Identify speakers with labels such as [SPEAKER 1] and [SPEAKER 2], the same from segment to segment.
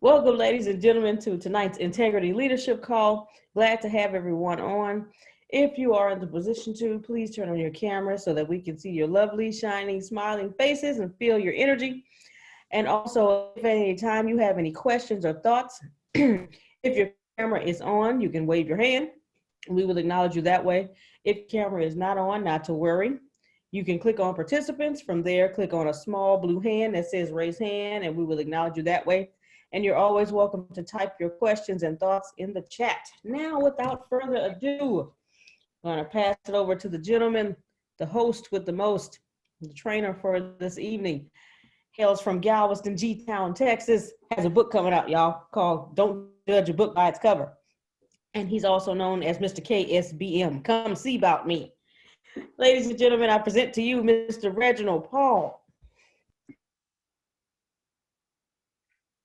[SPEAKER 1] Welcome, ladies and gentlemen, to tonight's Integrity Leadership Call. Glad to have everyone on. If you are in the position to, please turn on your camera so that we can see your lovely, shining, smiling faces and feel your energy. And also, if at any time you have any questions or thoughts, if your camera is on, you can wave your hand. We will acknowledge you that way. If camera is not on, not to worry. You can click on participants. From there, click on a small blue hand that says raise hand, and we will acknowledge you that way. And you're always welcome to type your questions and thoughts in the chat. Now, without further ado, I'm going to pass it over to the gentleman, the host with the most, the trainer for this evening. Hails from Galveston, G-Town, Texas. Has a book coming out, y'all, called Don't Judge a Book by Its Cover. And he's also known as Mr. KSBM. Come see about me. Ladies and gentlemen, I present to you Mr. Reginald Paul.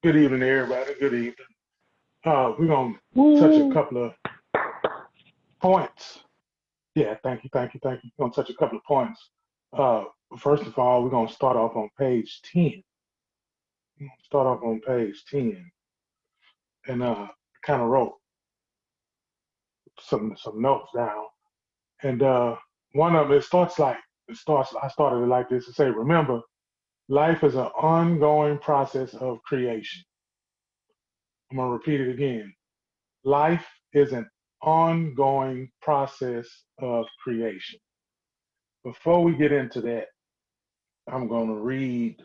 [SPEAKER 2] Good evening, everybody. Good evening. We're going to touch a couple of points. Yeah, thank you. We're going to touch a couple of points. First of all, we're going to start off on page 10. And kind of wrote some notes down. And one of them, I started it like this to say, remember, life is an ongoing process of creation. I'm going to repeat it again. Life is an ongoing process of creation. Before we get into that, I'm going to read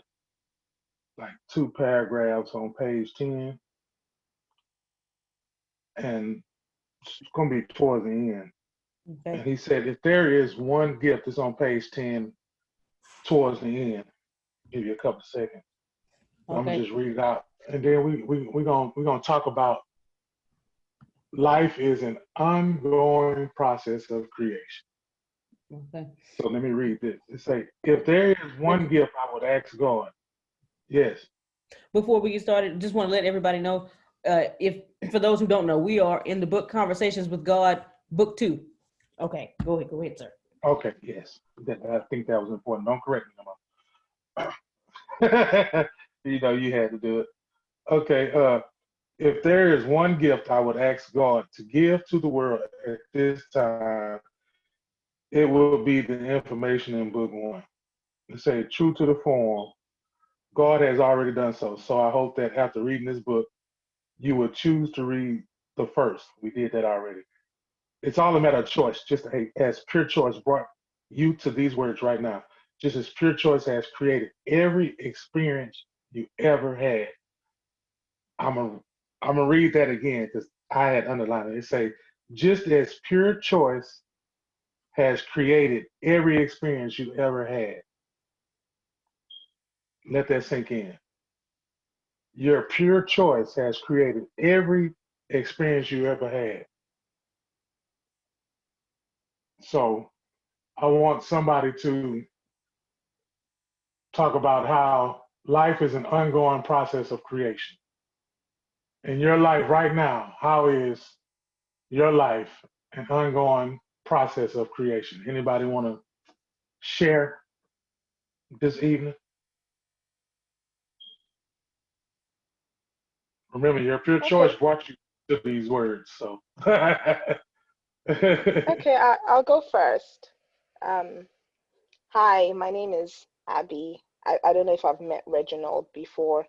[SPEAKER 2] like 2 paragraphs on page 10. And it's going to be towards the end. Okay. And he said, if there is one gift that's on page 10 towards the end, I'll give you a couple of seconds. Okay. I'm going to just read it out. And then we're going to talk about life is an ongoing process of creation. Okay. So let me read this. It says, if there is one gift I would ask God. Yes.
[SPEAKER 1] Before we get started, just want to let everybody know, if for those who don't know, we are in the book Conversations with God, book 2. Okay, go ahead, sir.
[SPEAKER 2] Okay, yes. I think that was important. Don't correct me no more. You had to do it. Okay, if there is one gift I would ask God to give to the world at this time, it will be the information in book 1. It say, true to the form, God has already done so. So I hope that after reading this book, you will choose to read the first. We did that already. It's all a matter of choice. Just as pure choice brought you to these words right now, just as pure choice has created every experience you ever had. I'm gonna read that again because I had underlined it. It say, just as pure choice has created every experience you ever had. Let that sink in. Your pure choice has created every experience you ever had. So I want somebody to talk about how life is an ongoing process of creation. In your life right now, how is your life an ongoing process of creation? Anybody want to share this evening? Remember, your pure choice brought you to these words. So,
[SPEAKER 3] okay, I'll go first. Hi, my name is Abby. I don't know if I've met Reginald before.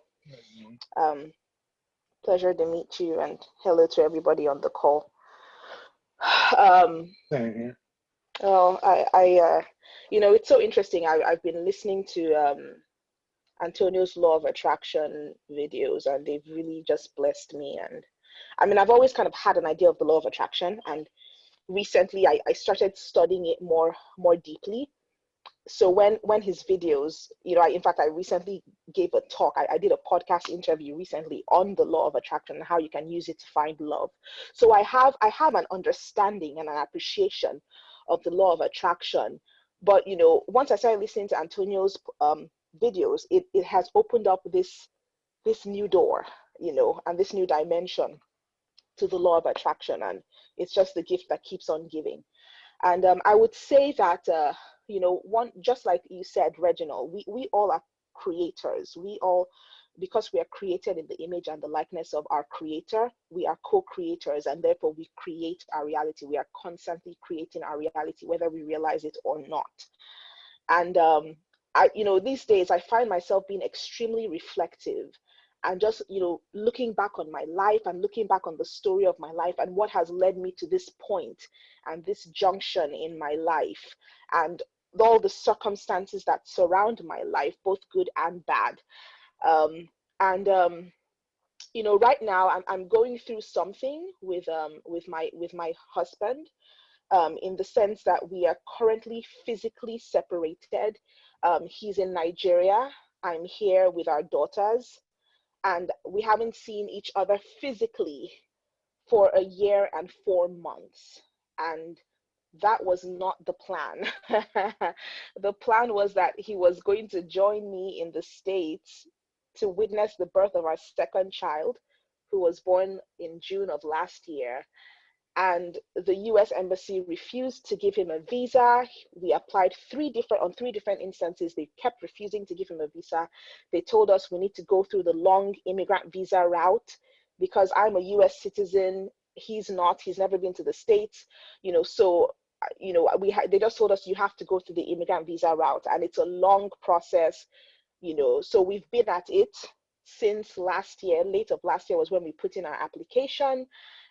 [SPEAKER 3] Pleasure to meet you, and hello to everybody on the call.
[SPEAKER 2] Same here.
[SPEAKER 3] Oh, it's so interesting. I've been listening to Antonio's Law of Attraction videos, and they've really just blessed me. And I mean, I've always kind of had an idea of the Law of Attraction, and recently I started studying it more deeply. So when his videos, in fact, I recently gave a talk. I did a podcast interview recently on the Law of Attraction and how you can use it to find love. So I have an understanding and an appreciation of the Law of Attraction. But once I started listening to Antonio's videos, it has opened up this new door, and this new dimension to the Law of Attraction, and it's just the gift that keeps on giving. And I would say that one, just like you said, Reginald, we all are creators. We all because we are created in the image and the likeness of our creator, we are co-creators, and therefore we create our reality. We are constantly creating our reality, whether we realize it or not. And these days I find myself being extremely reflective and just, looking back on my life and looking back on the story of my life and what has led me to this point and this junction in my life, and all the circumstances that surround my life, both good and bad. Right now I'm going through something with my husband, in the sense that we are currently physically separated. He's in Nigeria, I'm here with our daughters, and we haven't seen each other physically for a year and 4 months. And that was not the plan. The plan was that he was going to join me in the States to witness the birth of our second child, who was born in June of last year. And the US Embassy refused to give him a visa. We applied on three different instances. They kept refusing to give him a visa. They told us we need to go through the long immigrant visa route because I'm a US citizen. He's not. He's never been to the States. They just told us you have to go through the immigrant visa route, and it's a long process. So we've been at it since last year. Late of last year was when we put in our application,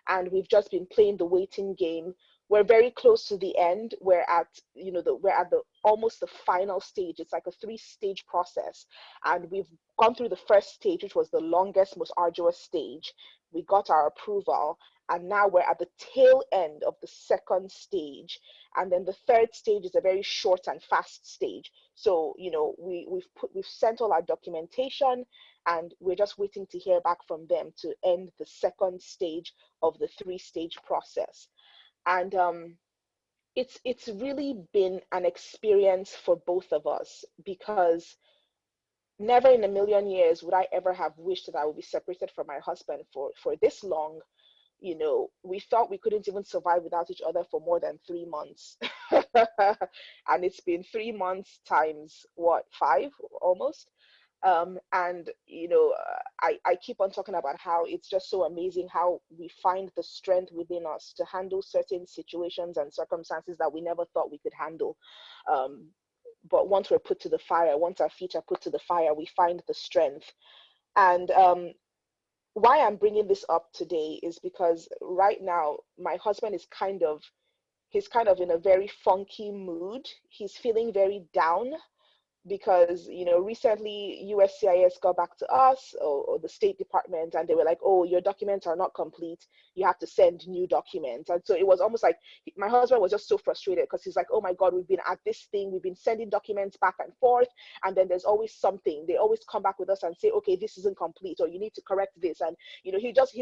[SPEAKER 3] and we've just been playing the waiting game. We're very close to the end. We're at the almost the final stage. It's like a 3-stage process, and we've gone through the first stage, which was the longest, most arduous stage. We got our approval, and now we're at the tail end of the second stage. And then the third stage is a very short and fast stage. So we've sent all our documentation, and we're just waiting to hear back from them to end the second stage of the 3-stage process. And it's really been an experience for both of us, because never in a million years would I ever have wished that I would be separated from my husband for this long. We thought we couldn't even survive without each other for more than 3 months. And it's been 3 months times what, 5 almost. I keep on talking about how it's just so amazing how we find the strength within us to handle certain situations and circumstances that we never thought we could handle. But once we're put to the fire, once our feet are put to the fire, we find the strength. And why I'm bringing this up today is because right now my husband is he's kind of in a very funky mood. He's feeling very down because recently USCIS got back to us, or the State Department, and they were like, oh, your documents are not complete, you have to send new documents. And so it was almost like my husband was just so frustrated, because he's like, oh my God, we've been at this thing, we've been sending documents back and forth, and then there's always something. They always come back with us and say, okay, this isn't complete, or you need to correct this. And he just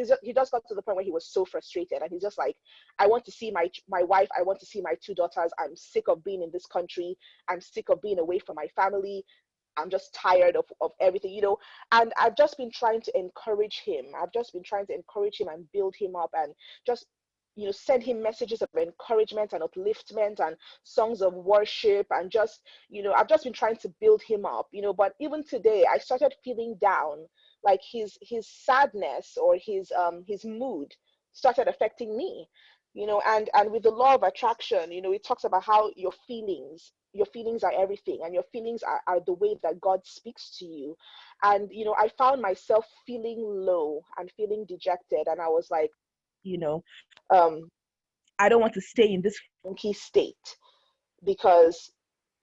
[SPEAKER 3] got to the point where he was so frustrated, and he's just like, I want to see my wife, I want to see my 2 daughters, I'm sick of being in this country, I'm sick of being away from my family, I'm just tired of everything, and I've just been trying to encourage him. And build him up, and just send him messages of encouragement and upliftment and songs of worship, and just I've just been trying to build him up, but even today I started feeling down, like his sadness or his mood started affecting me, and with the law of attraction, it talks about how your feelings are everything, and your feelings are the way that God speaks to you. And I found myself feeling low and feeling dejected, and I was like, I don't want to stay in this funky state, because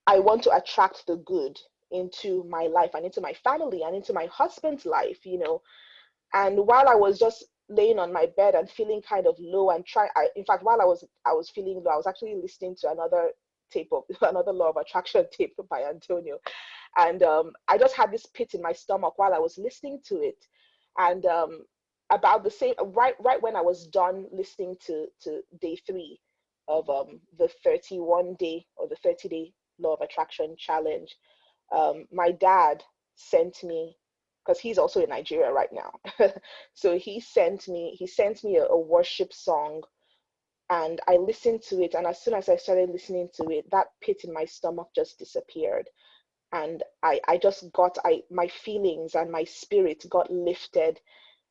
[SPEAKER 3] I want to attract the good into my life and into my family and into my husband's life, And while I was just laying on my bed and feeling kind of low, and in fact, while I was feeling low, I was actually listening to another law of attraction tape by Antonio, and I just had this pit in my stomach while I was listening to it. And about the same, right when I was done listening to day 3 of the 31-day or the 30-day law of attraction challenge, my dad sent me, because he's also in Nigeria right now. So he sent me a worship song, and I listened to it. And as soon as I started listening to it, that pit in my stomach just disappeared. And I just got, my feelings and my spirit got lifted.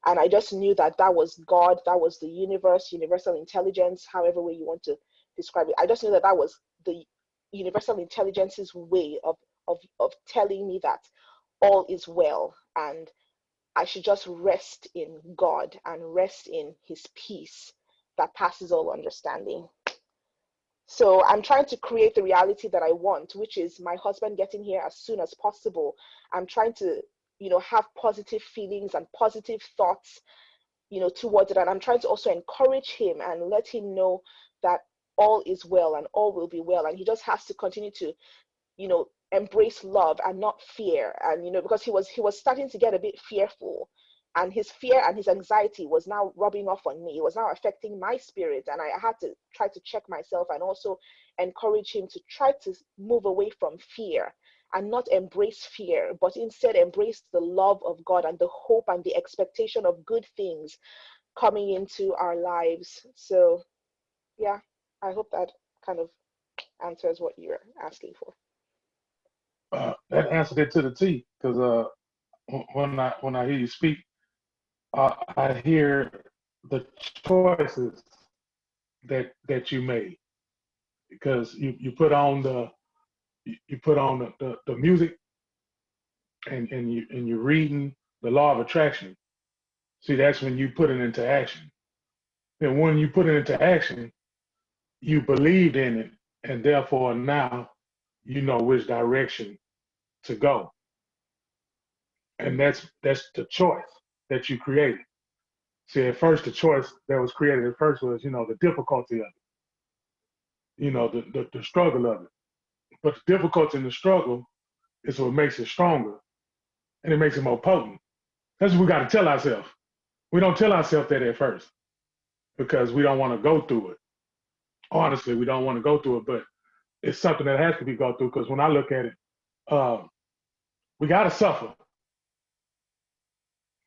[SPEAKER 3] And I just knew that that was God, that was the universe, universal intelligence, however way you want to describe it. I just knew that that was the universal intelligence's way of telling me that all is well, and I should just rest in God and rest in his peace that passes all understanding. So I'm trying to create the reality that I want, which is my husband getting here as soon as possible. I'm trying to, have positive feelings and positive thoughts, towards it. And I'm trying to also encourage him and let him know that all is well and all will be well. And he just has to continue to, embrace love and not fear. And, because he was starting to get a bit fearful, and his fear and his anxiety was now rubbing off on me. It was now affecting my spirit. And I had to try to check myself and also encourage him to try to move away from fear and not embrace fear, but instead embrace the love of God and the hope and the expectation of good things coming into our lives. So yeah, I hope that kind of answers what you're asking for.
[SPEAKER 2] That answered it to the T, because when I hear you speak, I hear the choices that you made, because you put on the music, and you're reading the law of attraction. See, that's when you put it into action. And when you put it into action, you believed in it, and therefore now you know which direction to go. And that's the choice that you created. See, at first the choice that was created at first was, the difficulty of it, the struggle of it. But the difficulty and the struggle is what makes it stronger, and it makes it more potent. That's what we got to tell ourselves. We don't tell ourselves that at first because we don't want to go through it. Honestly, we don't want to go through it, but it's something that has to be go through, because when I look at it, uh, we got to suffer.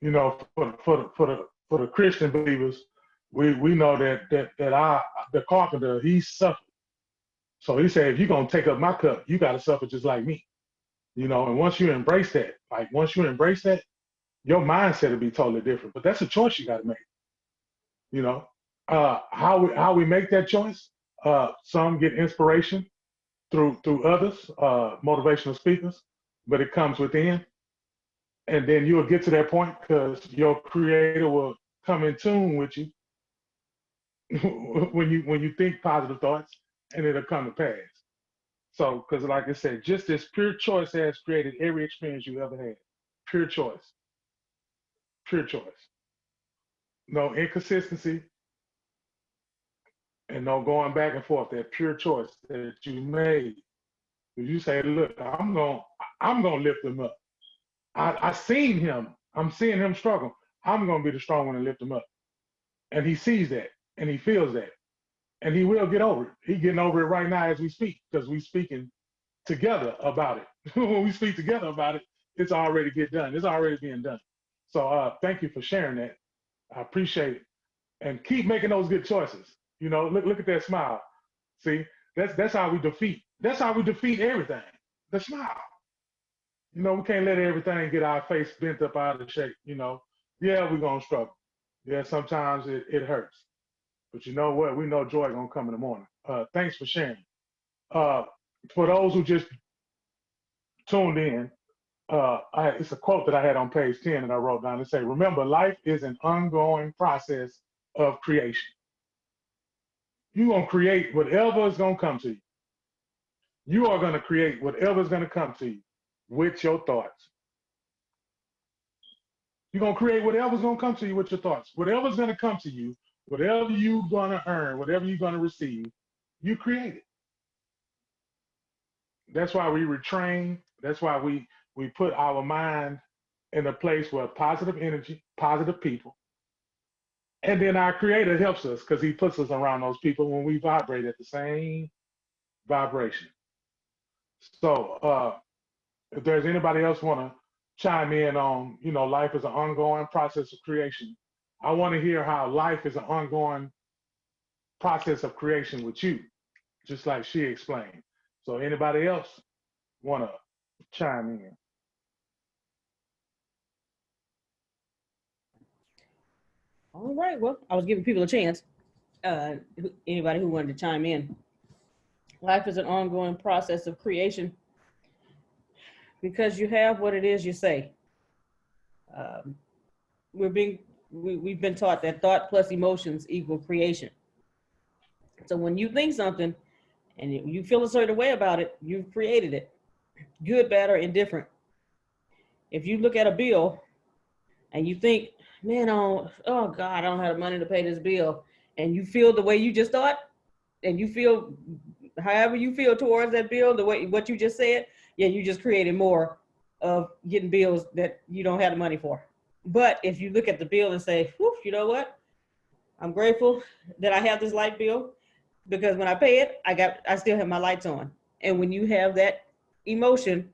[SPEAKER 2] For the Christian believers, we know that the carpenter, he suffered. So he said, if you're gonna take up my cup, you got to suffer just like me. And once you embrace that, your mindset will be totally different. But that's a choice you got to make. How we make that choice. Some get inspiration through others, motivational speakers, but it comes within. And then you'll get to that point because your creator will come in tune with you when you think positive thoughts, and it'll come to pass. So, because like I said, just this pure choice has created every experience you ever had. Pure choice. Pure choice. No inconsistency and no going back and forth. That pure choice that you made. You say, look, I'm gonna lift him up. I seen him. I'm seeing him struggle. I'm gonna be the strong one and lift him up. And he sees that and he feels that. And he will get over it. He's getting over it right now as we speak, because we speaking together about it. When we speak together about it, it's already get done. It's already being done. So thank you for sharing that. I appreciate it. And keep making those good choices. Look at that smile. See, that's how we defeat. That's how we defeat everything. The smile. We can't let everything get our face bent up out of shape. Yeah, we're gonna struggle. Yeah, sometimes it hurts. But you know what? We know joy gonna come in the morning. Thanks for sharing. Uh, for those who just tuned in, it's a quote that I had on page 10 that I wrote down. It say, remember, life is an ongoing process of creation. You're gonna create whatever is gonna come to you. You are gonna create whatever is gonna come to you with your thoughts. You're gonna create whatever's gonna come to you with your thoughts. Whatever's gonna come to you, whatever you're gonna earn, whatever you're gonna receive, you create it. That's why we retrain. That's why we put our mind in a place where positive energy, positive people, and then our creator helps us because he puts us around those people when we vibrate at the same vibration. So if there's anybody else want to chime in on, life is an ongoing process of creation. I want to hear how life is an ongoing process of creation with you, just like she explained. So anybody else want to chime in.
[SPEAKER 1] All right. Well, I was giving people a chance. Anybody who wanted to chime in. Life is an ongoing process of creation because you have what it is you say. Um, we've been taught that thought plus emotions equal creation. So when you think something and you feel a certain way about it, you've created it, good, bad, or indifferent. If you look at a bill and you think, man, oh God, I don't have the money to pay this bill, and you feel the way you just thought, and you feel however you feel towards that bill, the way what you just said, yeah, you just created more of getting bills that you don't have the money for. But if you look at the bill and say, whew, you know what? I'm grateful that I have this light bill because when I pay it, I still have my lights on. And when you have that emotion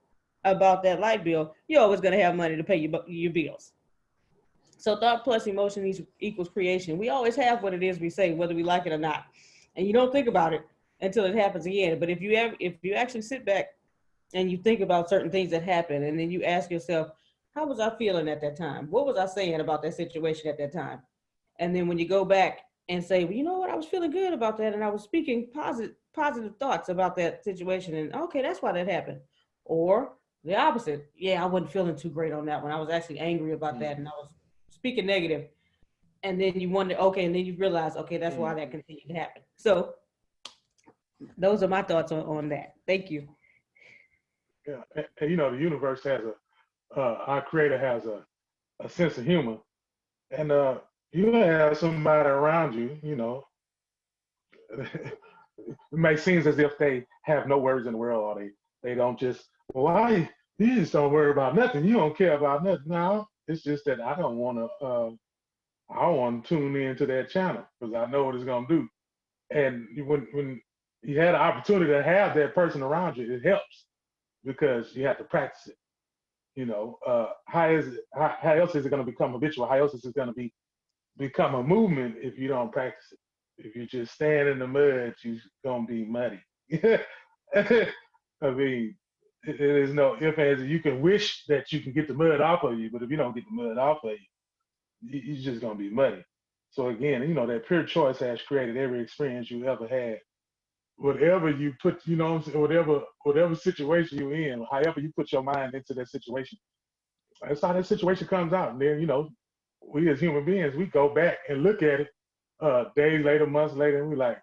[SPEAKER 1] about that light bill, you're always going to have money to pay your bills. So thought plus emotion equals creation. We always have what it is we say, whether we like it or not. And you don't think about it until it happens again. But if you actually sit back and you think about certain things that happen, and then you ask yourself, how was I feeling at that time? What was I saying about that situation at that time? And then when you go back and say, well, you know what, I was feeling good about that, and I was speaking positive thoughts about that situation, and okay, that's why that happened. Or the opposite, yeah, I wasn't feeling too great on that one. I was actually angry about that, and I was speaking negative. And then you wonder, okay, and then you realize, okay, that's why that continued to happen. So those are my thoughts on that. Thank you.
[SPEAKER 2] Yeah, and you know, the universe has our creator has a sense of humor, and you have somebody around you, you know, it may seem as if they have no worries in the world, or they don't just, well, why you just don't worry about nothing, you don't care about nothing. No, it's just that I don't want to tune into that channel because I know what it's gonna do. And when you had the opportunity to have that person around you, it helps because you have to practice it. You know, how else is it going to become habitual? How else is it going to become a movement if you don't practice it? If you just stand in the mud, you're going to be muddy. I mean, it is no if as you can wish that you can get the mud off of you, but if you don't get the mud off of you're just going to be muddy. So again, you know, that pure choice has created every experience you ever had. Whatever you put, you know, whatever situation you're in, however you put your mind into that situation, that's how that situation comes out. And then, you know, we as human beings, we go back and look at it days later, months later, and we like,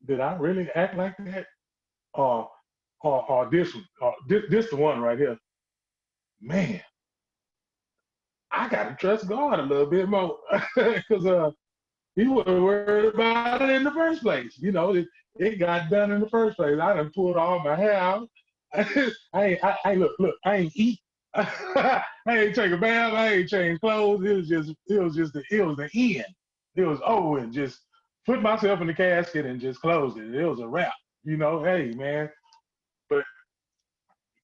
[SPEAKER 2] did I really act like that? Or or this one, or this the one right here. Man, I gotta trust God a little bit more because he wasn't worried about it in the first place. You know, it got done in the first place. I done pulled all my hair out. I look, I ain't eat. I ain't take a bath. I ain't change clothes. It was the end. It was over and just put myself in the casket and just closed it. It was a wrap. You know, hey man, but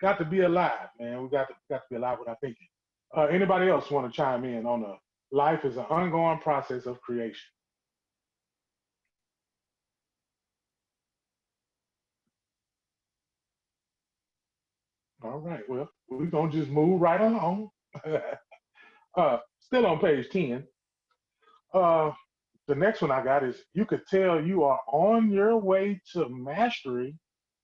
[SPEAKER 2] got to be alive, man. We got to be alive with our thinking. Anybody else want to chime in on life is an ongoing process of creation? All right, well, we're gonna just move right along. Still on page 10. Uh, the next one I got is you could tell you are on your way to mastery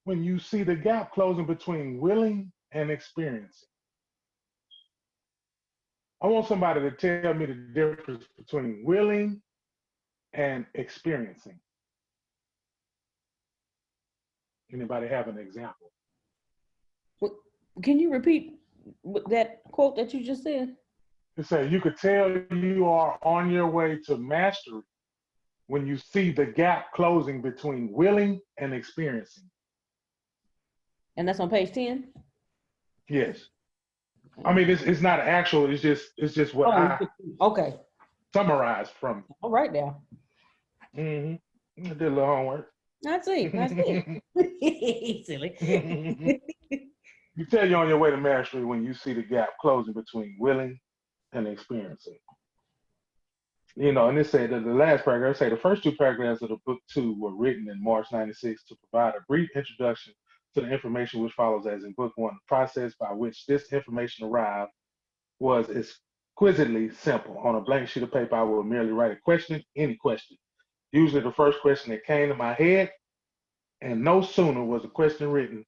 [SPEAKER 2] when you see the gap closing between willing and experiencing. I want somebody to tell me the difference between willing and experiencing. Anybody have an example?
[SPEAKER 1] Can you repeat that quote that you just said?
[SPEAKER 2] It says you could tell you are on your way to mastery when you see the gap closing between willing and experiencing.
[SPEAKER 1] And that's on page 10?
[SPEAKER 2] Yes. I mean, it's not actual. It's just what
[SPEAKER 1] Oh,
[SPEAKER 2] I
[SPEAKER 1] okay.
[SPEAKER 2] summarized from.
[SPEAKER 1] All right now.
[SPEAKER 2] Mm-hmm. I did a little homework.
[SPEAKER 1] I see. Silly.
[SPEAKER 2] You tell you're on your way to mastery when you see the gap closing between willing and experiencing. You know, and it said that the last paragraph, say the first two paragraphs of the book two were written in March '96 to provide a brief introduction to the information which follows as in book one. The process by which this information arrived was exquisitely simple. On a blank sheet of paper, I would merely write a question, any question, usually the first question that came to my head, and no sooner was the question written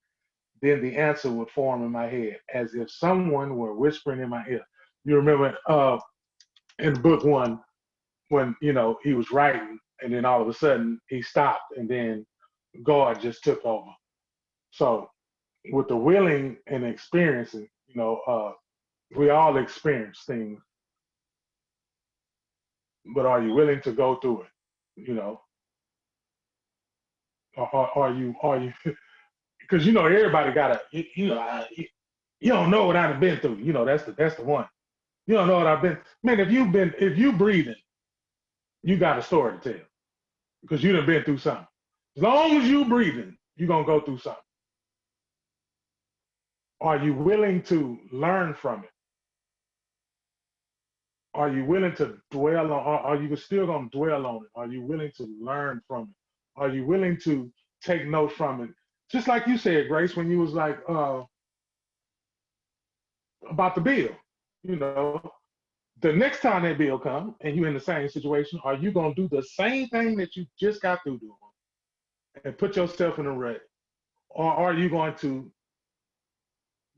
[SPEAKER 2] than the answer would form in my head, as if someone were whispering in my ear. You remember in book one, when, you know, he was writing, and then all of a sudden he stopped, and then God just took over. So with the willing and experiencing, you know, we all experience things, but are you willing to go through it? You know, or are you, because, you know, everybody got a, you know, you don't know what I've been through. You know, that's the one. You don't know what I've been, man, if you breathing, you got a story to tell, because you done been through something. As long as you breathing, you're going to go through something. Are you willing to learn from it? Are you willing to dwell on, are you still going to dwell on it? Are you willing to learn from it? Are you willing to take notes from it? Just like you said, Grace, when you was like, about the bill, you know, the next time that bill comes and you're in the same situation, are you going to do the same thing that you just got through doing and put yourself in a rut? Or are you going to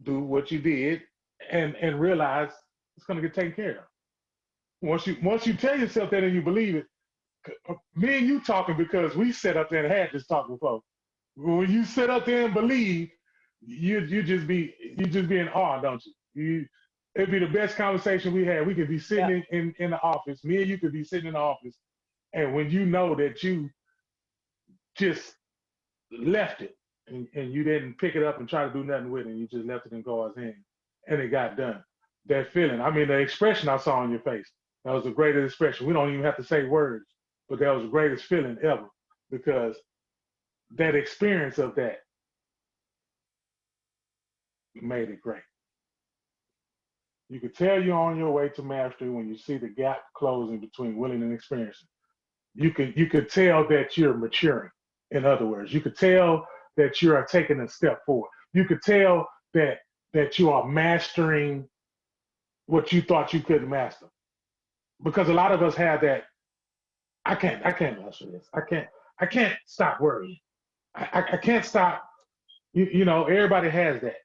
[SPEAKER 2] do what you did and realize it's going to get taken care of? Once you tell yourself that and you believe it, me and you talking because we sat up there and had this talk before. When you sit up there and believe, you just be in awe, don't you? It'd be the best conversation we had. We could be sitting in the office. Me and you could be sitting in the office, and when you know that you just left it and you didn't pick it up and try to do nothing with it, and you just left it in God's hand, and it got done. That feeling, I mean, the expression I saw on your face, that was the greatest expression. We don't even have to say words, but that was the greatest feeling ever, because that experience of that made it great. You could tell you're on your way to mastery when you see the gap closing between willing and experiencing. You could tell that you're maturing. In other words, you could tell that you are taking a step forward. You could tell that you are mastering what you thought you couldn't master. Because a lot of us have that, I can't master this. I can't stop worrying. I can't stop. You know, everybody has that.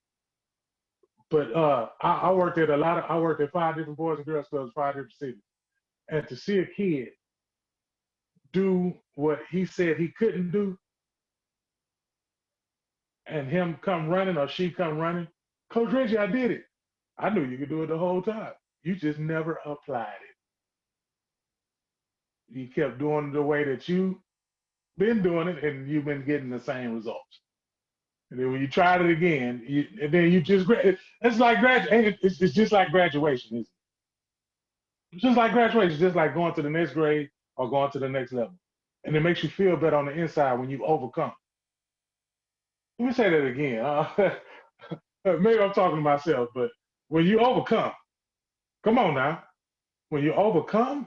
[SPEAKER 2] But I worked at I worked at 5 different boys and girls clubs, 5 different cities. And to see a kid do what he said he couldn't do, and him come running or she come running, Coach Reggie, I did it. I knew you could do it the whole time. You just never applied it. You kept doing it the way that you've been doing it, and you've been getting the same results. And then when you tried it again, and then you just, it's like it's just like graduation, isn't it? It's just like graduation, just like going to the next grade or going to the next level. And it makes you feel better on the inside when you overcome. Let me say that again. Maybe I'm talking to myself, but when you overcome, come on now. When you overcome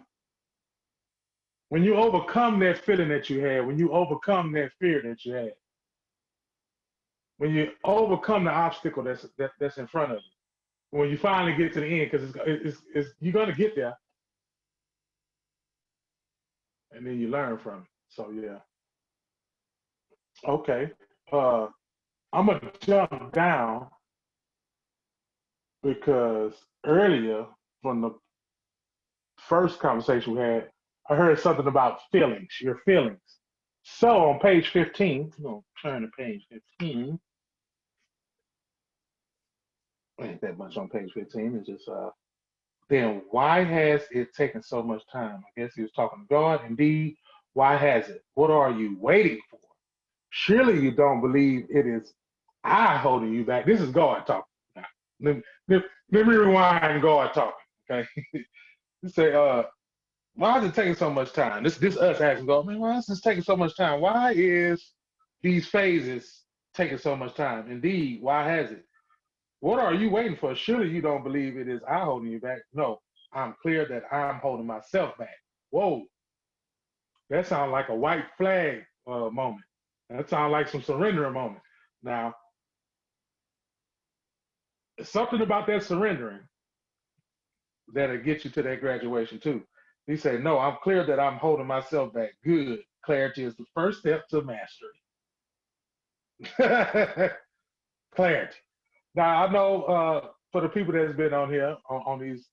[SPEAKER 2] that feeling that you had, when you overcome that fear that you had, when you overcome the obstacle that's in front of you, when you finally get to the end, because it's you're gonna get there, and then you learn from it. So yeah. Okay. I'm gonna jump down because earlier from the first conversation we had, I heard something about feelings, your feelings. So on page 15, I'm gonna turn to page 15. Ain't that much on page 15. It's just then why has it taken so much time? I guess he was talking to God. Indeed, why has it? What are you waiting for? Surely you don't believe it is I holding you back. This is God talking. Now, let me rewind God talking. Okay. You say, why is it taking so much time? This us asking God, man, why is this taking so much time? Why is these phases taking so much time? Indeed, why has it? What are you waiting for? Surely you don't believe it is I holding you back. No, I'm clear that I'm holding myself back. Whoa, that sounds like a white flag moment. That sounds like some surrendering moment. Now, something about that surrendering that'll get you to that graduation too. He said, no, I'm clear that I'm holding myself back. Good. Clarity is the first step to mastery. Clarity. Now I know for the people that's been on here on these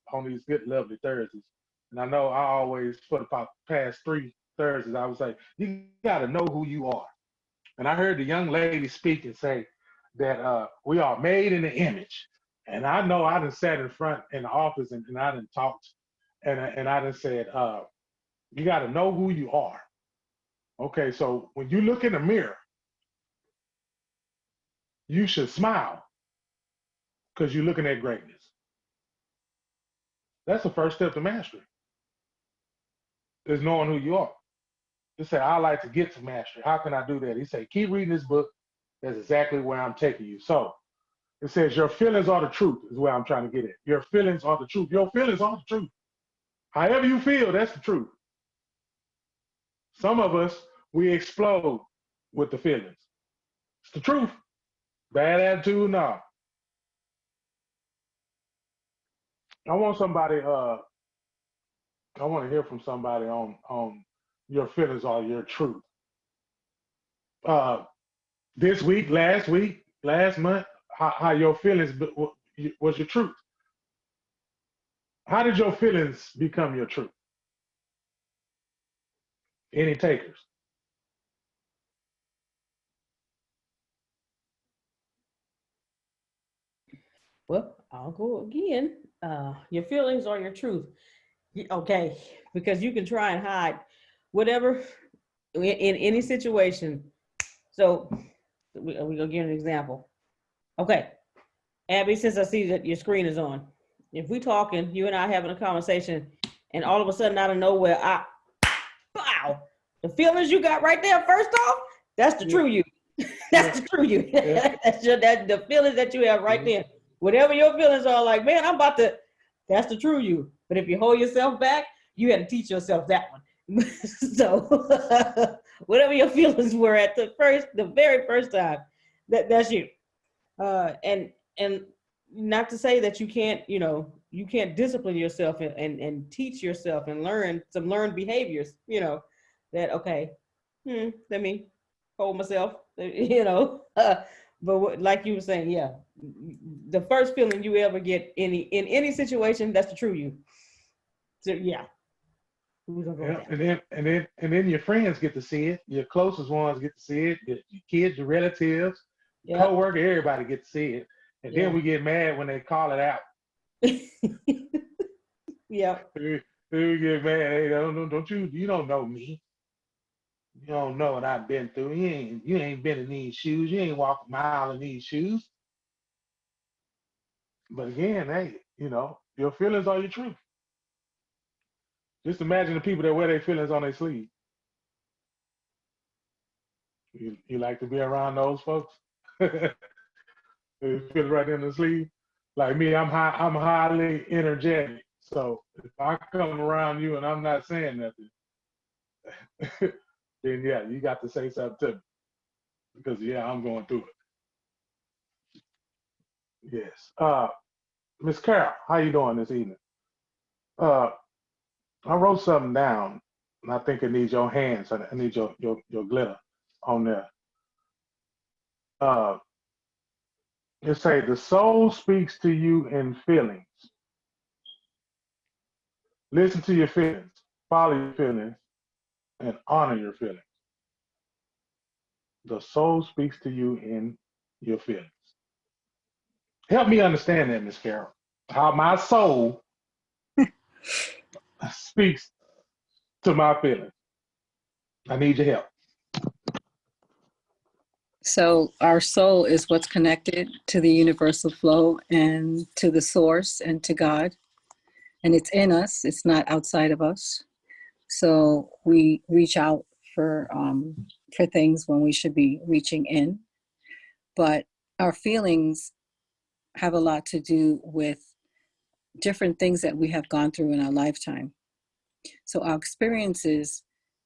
[SPEAKER 2] good lovely Thursdays, and I know I always for the past 3 Thursdays I was like, you got to know who you are. And I heard the young lady speak and say that we are made in the image. And I know I done sat in front in the office and I done talked and I done said, you got to know who you are. Okay, so when you look in the mirror, you should smile because you're looking at greatness. That's the first step to mastery, is knowing who you are. He said, I like to get to mastery. How can I do that? He said, keep reading this book. That's exactly where I'm taking you. So it says, your feelings are the truth, is where I'm trying to get at. Your feelings are the truth. Your feelings are the truth. However you feel, that's the truth. Some of us, we explode with the feelings. It's the truth. Bad attitude, no. I want somebody, I want to hear from somebody on your feelings are your truth. This week, last month, how your feelings was your truth. How did your feelings become your truth? Any takers?
[SPEAKER 1] Well, I'll go again. Your feelings are your truth. Okay, because you can try and hide whatever in any situation. So we're gonna give an example. Okay, Abby, since I see that your screen is on, if we talking, you and I having a conversation, and all of a sudden out of nowhere, wow, the feelings you got right there. First off, that's the true you. That's the true you. That's the feelings that you have right there. Whatever your feelings are, like, man, I'm about to. That's the true you. But if you hold yourself back, you had to teach yourself that one. So whatever your feelings were at the very first time, that's you. And not to say that you can't, you can't discipline yourself and teach yourself and learn some learned behaviors, that, okay, let me hold myself, but like you were saying, yeah, the first feeling you ever get in any situation, that's the true you. So yeah.
[SPEAKER 2] Yeah, and then your friends get to see it. Your closest ones get to see it. Your kids, your relatives, co-worker, everybody get to see it. And then we get mad when they call it out.
[SPEAKER 1] Yeah.
[SPEAKER 2] We get mad. Hey, don't you don't know me. You don't know what I've been through. You ain't been in these shoes. You ain't walked a mile in these shoes. But again, hey, your feelings are your truth. Just imagine the people that wear their feelings on their sleeve. You like to be around those folks? They feel right in the sleeve. Like me, I'm highly energetic. So if I come around you and I'm not saying nothing, then yeah, you got to say something to me. Because yeah, I'm going through it. Yes. Miss Carol, how you doing this evening? I wrote something down, and I think it needs your hands. I need your glitter on there. It say the soul speaks to you in feelings. Listen to your feelings, follow your feelings, and honor your feelings. The soul speaks to you in your feelings. Help me understand that, Miss Carol. How my soul speaks to my feelings. I need your help.
[SPEAKER 4] So our soul is what's connected to the universal flow and to the source and to God. And it's in us, it's not outside of us. So we reach out for things when we should be reaching in. But our feelings have a lot to do with different things that we have gone through in our lifetime. So our experiences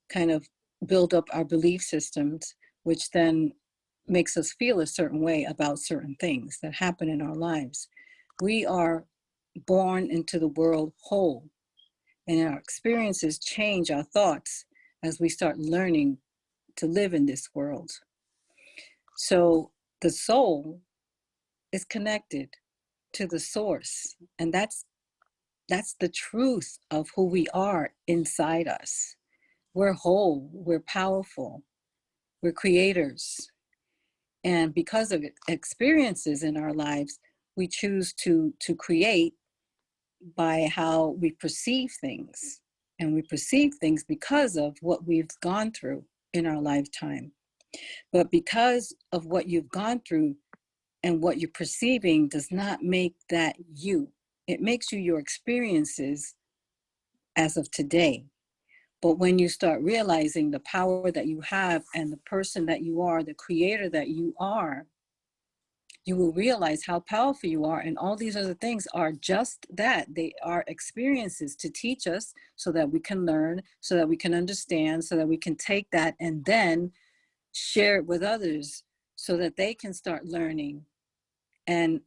[SPEAKER 4] kind of build up our belief systems, which then makes us feel a certain way about certain things that happen in our lives. We are born into the world whole, and our experiences change our thoughts as we start learning to live in this world. So the soul is connected to the source, and that's the truth of who we are inside us. We're whole, we're powerful, we're creators. And because of experiences in our lives, we choose to create by how we perceive things. And we perceive things because of what we've gone through in our lifetime. But because of what you've gone through and what you're perceiving does not make that you. It makes you your experiences as of today. But when you start realizing the power that you have and the person that you are, the creator that you are, you will realize how powerful you are. And all these other things are just that. They are experiences to teach us so that we can learn, so that we can understand, so that we can take that and then share it with others so that they can start learning. And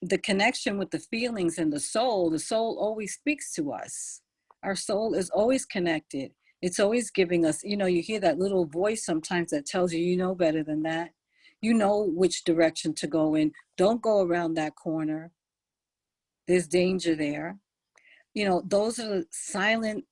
[SPEAKER 4] the connection with the feelings and the soul always speaks to us. Our soul is always connected. It's always giving us, you hear that little voice sometimes that tells you, you know better than that. You know which direction to go in. Don't go around that corner. There's danger there. Those are the silent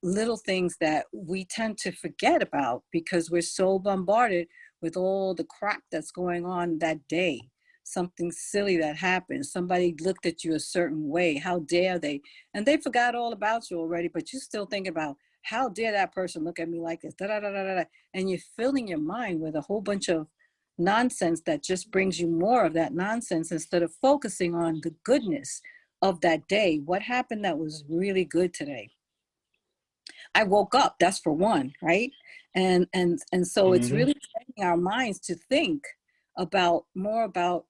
[SPEAKER 4] little things that we tend to forget about because we're so bombarded with all the crap that's going on that day. Something silly that happened. Somebody looked at you a certain way. How dare they? And they forgot all about you already, but you still think about how dare that person look at me like this? Da, da, da, da, da. And you're filling your mind with a whole bunch of nonsense that just brings you more of that nonsense instead of focusing on the goodness of that day. What happened that was really good today? I woke up, that's for one, right? And so it's really training our minds to think about more about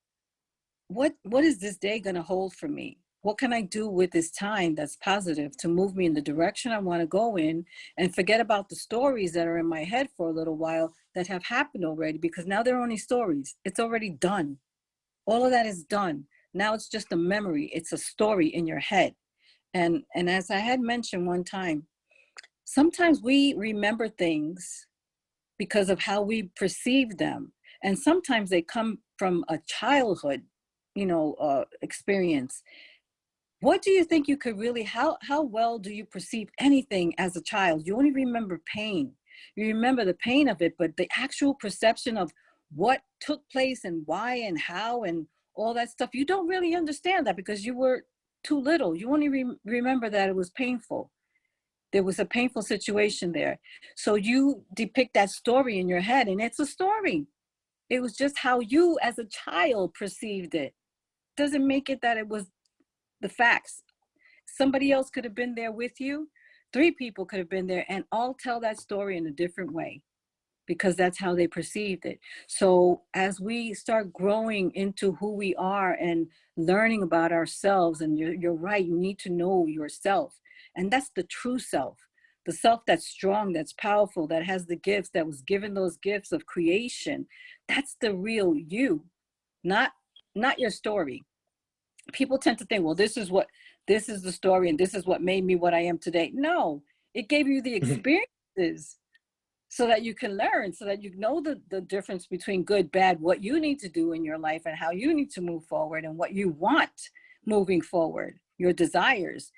[SPEAKER 4] what is this day going to hold for me? What can I do with this time that's positive to move me in the direction I want to go in, and forget about the stories that are in my head for a little while that have happened already, because now they're only stories. It's already done. All of that is done. Now it's just a memory. It's a story in your head. And as I had mentioned one time, sometimes we remember things because of how we perceive them. And sometimes they come from a childhood, experience. What do you think you could really, how well do you perceive anything as a child? You only remember pain. You remember the pain of it, but the actual perception of what took place and why and how and all that stuff, you don't really understand that because you were too little. You only remember that it was painful. There was a painful situation there. So you depict that story in your head, and it's a story. It was just how you as a child perceived it. Doesn't make it that it was the facts. Somebody else could have been there with you. 3 people could have been there and all tell that story in a different way because that's how they perceived it. So as we start growing into who we are and learning about ourselves, and you're right, you need to know yourself. And that's the true self, the self that's strong, that's powerful, that has the gifts, that was given those gifts of creation. That's the real you, not your story. People tend to think, well, this is the story and this is what made me what I am today. No, it gave you the experiences so that you can learn, so that you know the difference between good, bad, what you need to do in your life and how you need to move forward and what you want moving forward, your desires,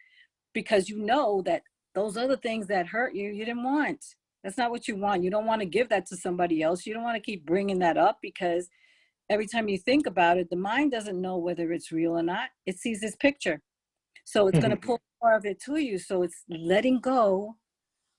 [SPEAKER 4] because you know that those other things that hurt you, you didn't want. That's not what you want. You don't want to give that to somebody else. You don't want to keep bringing that up because every time you think about it, the mind doesn't know whether it's real or not. It sees this picture. So it's going to pull more of it to you. So it's letting go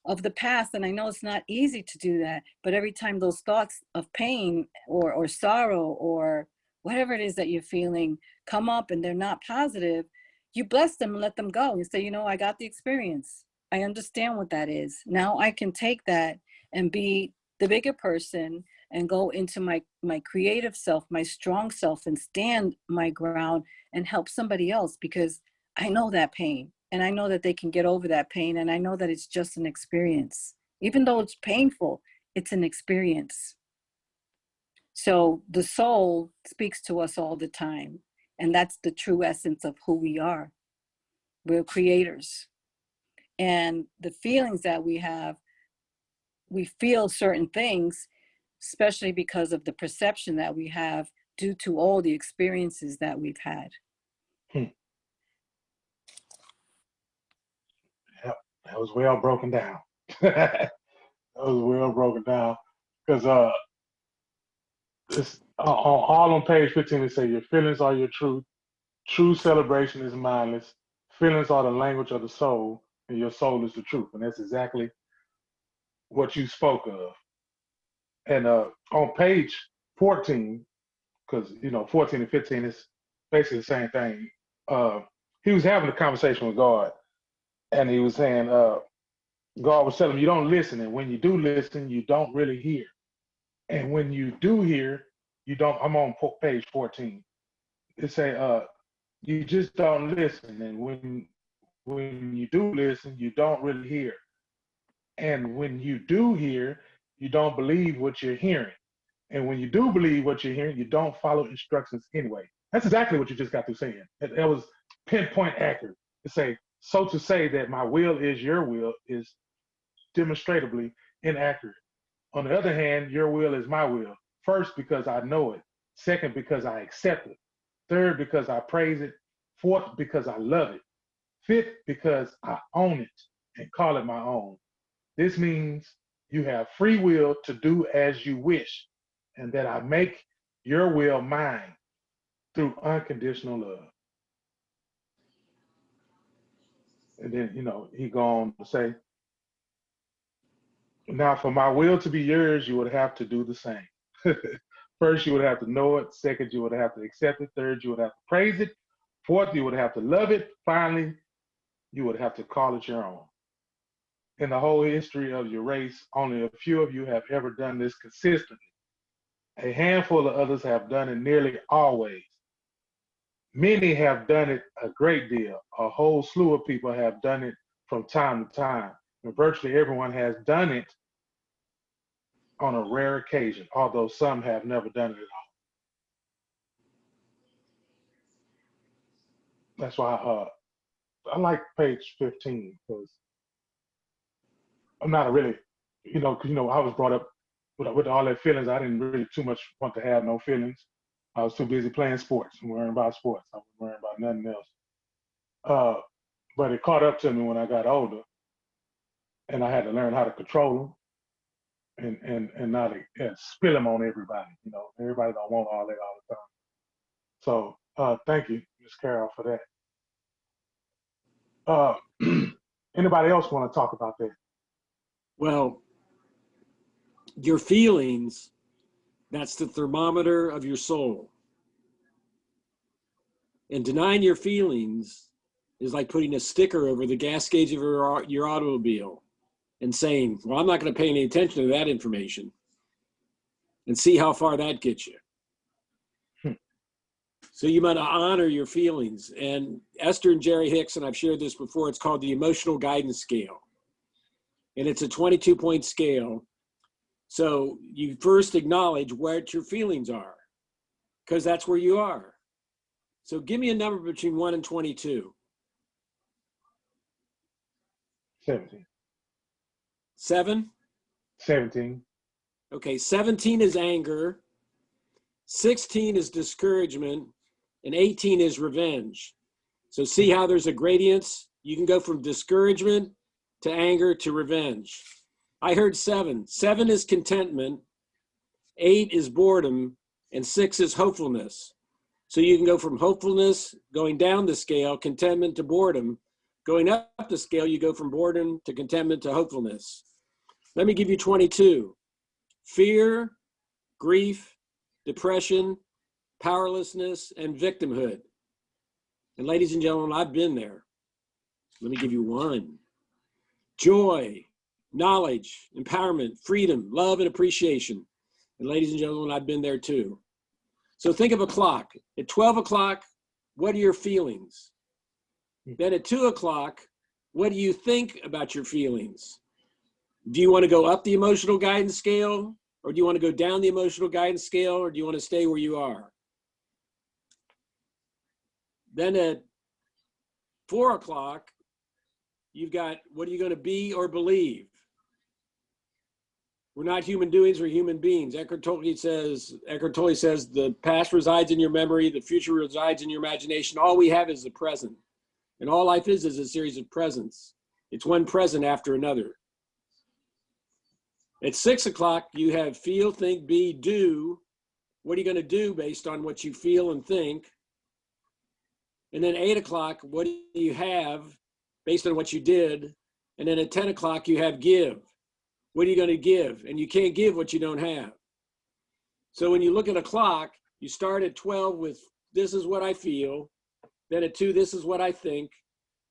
[SPEAKER 4] of the past. And I know it's not easy to do that, but every time those thoughts of pain or sorrow or whatever it is that you're feeling come up and they're not positive, you bless them and let them go. You say, I got the experience. I understand what that is. Now I can take that and be the bigger person and go into my creative self, my strong self, and stand my ground and help somebody else, because I know that pain and I know that they can get over that pain. And I know that it's just an experience. Even though it's painful, it's an experience. So the soul speaks to us all the time. And that's the true essence of who we are. We're creators. And the feelings that we have, we feel certain things, especially because of the perception that we have due to all the experiences that we've had.
[SPEAKER 2] Yep, that was well broken down. That was well broken down. Because it's all on page 15, they say your feelings are your truth. True celebration is mindless. Feelings are the language of the soul, and your soul is the truth. And that's exactly what you spoke of. And on page 14, because 14 and 15 is basically the same thing. He was having a conversation with God, and he was saying, God was telling him, you don't listen, and when you do listen, you don't really hear. And when you do hear, you don't. I'm on page 14. It say, you just don't listen, and when you do listen, you don't really hear. And when you do hear, you don't believe what you're hearing. And when you do believe what you're hearing, you don't follow instructions anyway. That's exactly what you just got through saying. That was pinpoint accurate. To say, so to say that my will is your will is demonstrably inaccurate. On the other hand, your will is my will. First, because I know it. Second, because I accept it. Third, because I praise it. Fourth, because I love it. Fifth, because I own it and call it my own. This means you have free will to do as you wish, and that I make your will mine through unconditional love. And then, he go on to say, now for my will to be yours, you would have to do the same. First, you would have to know it. Second, you would have to accept it. Third, you would have to praise it. Fourth, you would have to love it. Finally, you would have to call it your own. In the whole history of your race, only a few of you have ever done this consistently. A handful of others have done it nearly always. Many have done it a great deal. A whole slew of people have done it from time to time. And virtually everyone has done it on a rare occasion, although some have never done it at all. That's why I like page 15, because I'm not really, I was brought up with all that feelings. I didn't really too much want to have no feelings. I was too busy playing sports and worrying about sports. I was worrying about nothing else. But it caught up to me when I got older, and I had to learn how to control them and not spill them on everybody. Everybody don't want all that all the time. So thank you, Ms. Carol, for that. Anybody else want to talk about that?
[SPEAKER 5] Well, your feelings, that's the thermometer of your soul. And denying your feelings is like putting a sticker over the gas gauge of your automobile and saying, well, I'm not going to pay any attention to that information, and see how far that gets you. So you might honor your feelings. And Esther and Jerry Hicks, and I've shared this before, it's called the emotional guidance scale. And it's a 22-point scale. So you first acknowledge what your feelings are, because that's where you are. So give me a number between 1 and 22.
[SPEAKER 2] 17.
[SPEAKER 5] 7?
[SPEAKER 2] 17.
[SPEAKER 5] Okay, 17 is anger, 16 is discouragement, and 18 is revenge. So see how there's a gradient? You can go from discouragement to anger to revenge. I heard 7. 7 is contentment, 8 is boredom, and 6 is hopefulness. So you can go from hopefulness, going down the scale, contentment to boredom. Going up the scale, you go from boredom to contentment to hopefulness. Let me give you 22. Fear, grief, depression, powerlessness, and victimhood. And ladies and gentlemen, I've been there. Let me give you 1. Joy, knowledge, empowerment, freedom, love, and appreciation. And ladies and gentlemen, I've been there too. So think of a clock. At 12 o'clock, what are your feelings? Then at 2 o'clock, what do you think about your feelings? Do you want to go up the emotional guidance scale, or do you want to go down the emotional guidance scale, or do you want to stay where you are? Then at 4 o'clock, you've got, what are you going to be or believe? We're not human doings, we're human beings. Eckhart Tolle says, the past resides in your memory, the future resides in your imagination. All we have is the present. And all life is a series of presents. It's one present after another. At 6 o'clock, you have feel, think, be, do. What are you going to do based on what you feel and think? And then 8 o'clock, what do you have based on what you did? And then at 10 o'clock, you have give. What are you going to give? And you can't give what you don't have. So when you look at a clock, you start at 12 with, this is what I feel. Then at 2, this is what I think.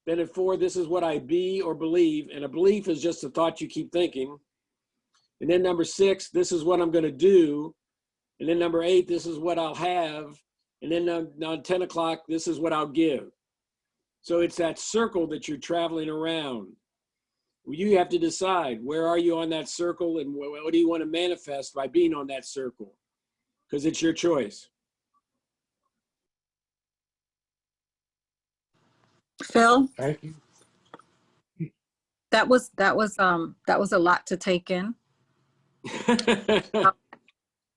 [SPEAKER 5] Then at 4, this is what I be or believe. And a belief is just a thought you keep thinking. And then number 6, this is what I'm going to do. And then number 8, this is what I'll have. And then on 10 o'clock, this is what I'll give. So it's that circle that you're traveling around. You have to decide, where are you on that circle, and what do you want to manifest by being on that circle? Because it's your choice.
[SPEAKER 4] Phil,
[SPEAKER 2] Thank you.
[SPEAKER 4] that was a lot to take in.